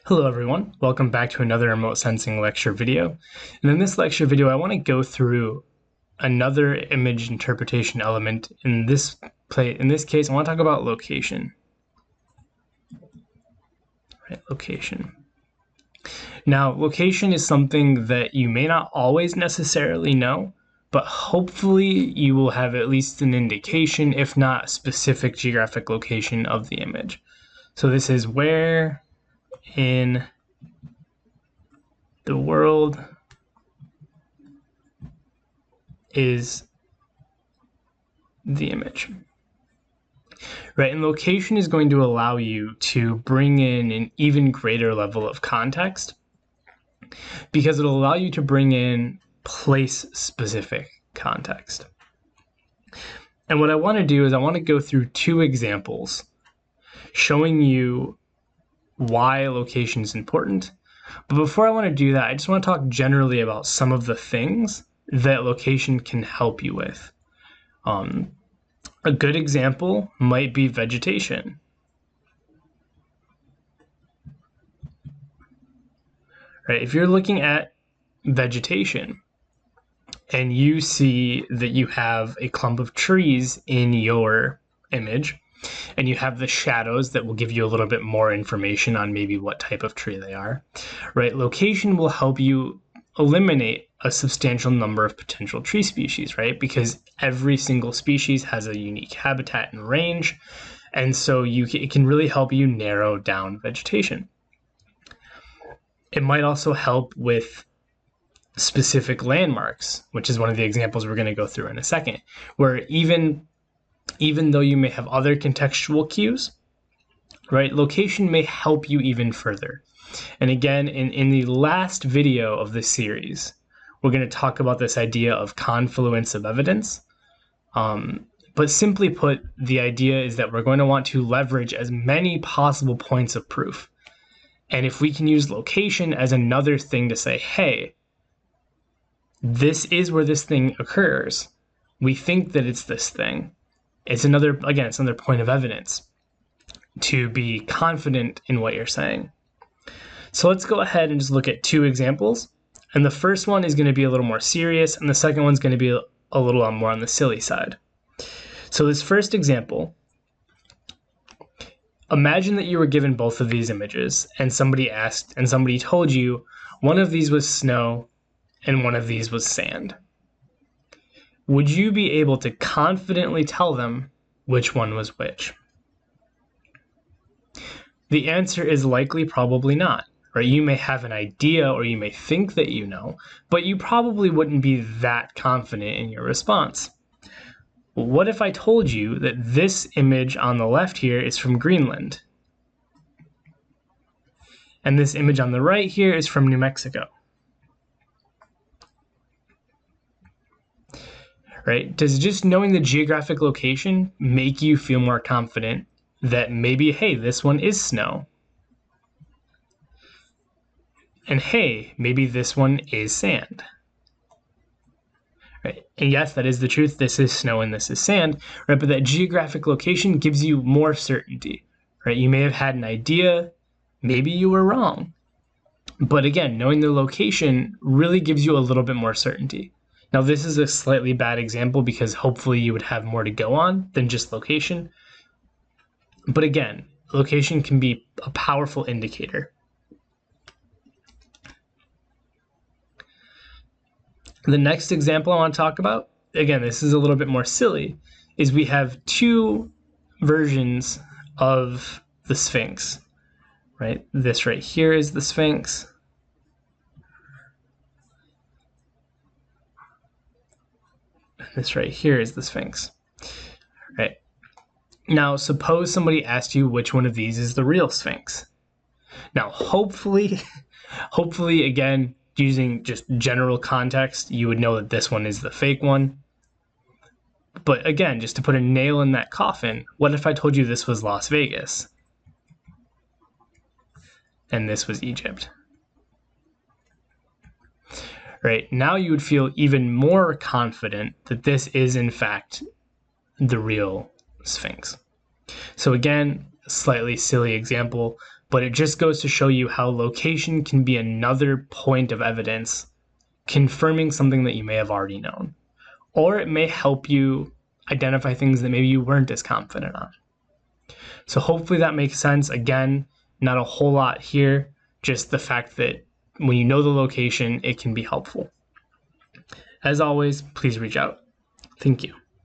Hello everyone, welcome back to another remote sensing lecture video. And in this lecture video, I want to go through another image interpretation element. In this case, I want to talk about location. Right, location. Now, location is something that you may not always necessarily know, but hopefully you will have at least an indication, if not a specific geographic location of the image. So this is where in the world is the image. Right, and location is going to allow you to bring in an even greater level of context because it'll allow you to bring in place-specific context. And what I want to do is I want to go through two examples showing you why location is important. But before I want to do that, I just want to talk generally about some of the things that location can help you with. A good example might be vegetation. Right? If you're looking at vegetation and you see that you have a clump of trees in your image, and you have the shadows that will give you a little bit more information on maybe what type of tree they are, right? Location will help you eliminate a substantial number of potential tree species, right? Because every single species has a unique habitat and range, and so it can really help you narrow down vegetation. It might also help with specific landmarks, which is one of the examples we're going to go through in a second, where even though you may have other contextual cues, right, location may help you even further. And again, in the last video of this series, we're going to talk about this idea of confluence of evidence. But simply put, the idea is that we're going to want to leverage as many possible points of proof. And if we can use location as another thing to say, hey, this is where this thing occurs, we think that it's this thing. It's another point of evidence to be confident in what you're saying. So let's go ahead and just look at two examples. And the first one is going to be a little more serious, and the second one's going to be a little more on the silly side. So this first example, imagine that you were given both of these images, and somebody told you one of these was snow and one of these was sand. Would you be able to confidently tell them which one was which? The answer is likely probably not, right? You may have an idea or you may think that you know, but you probably wouldn't be that confident in your response. What if I told you that this image on the left here is from Greenland, and this image on the right here is from New Mexico? Right? Does just knowing the geographic location make you feel more confident that maybe, hey, this one is snow? And hey, maybe this one is sand. Right? And yes, that is the truth. This is snow and this is sand, right? But that geographic location gives you more certainty, right? You may have had an idea, maybe you were wrong. But again, knowing the location really gives you a little bit more certainty. Now, this is a slightly bad example because hopefully you would have more to go on than just location. But again, location can be a powerful indicator. The next example I want to talk about, again, this is a little bit more silly, is we have two versions of the Sphinx, right? This right here is the Sphinx. This right here is the Sphinx, right? Now, suppose somebody asked you which one of these is the real Sphinx. Now, hopefully, again, using just general context, you would know that this one is the fake one. But again, just to put a nail in that coffin, what if I told you this was Las Vegas and this was Egypt? Right? Now you would feel even more confident that this is in fact the real Sphinx. So again, a slightly silly example, but it just goes to show you how location can be another point of evidence confirming something that you may have already known. Or it may help you identify things that maybe you weren't as confident on. So hopefully that makes sense. Again, not a whole lot here, just the fact that when you know the location, it can be helpful. As always, please reach out. Thank you.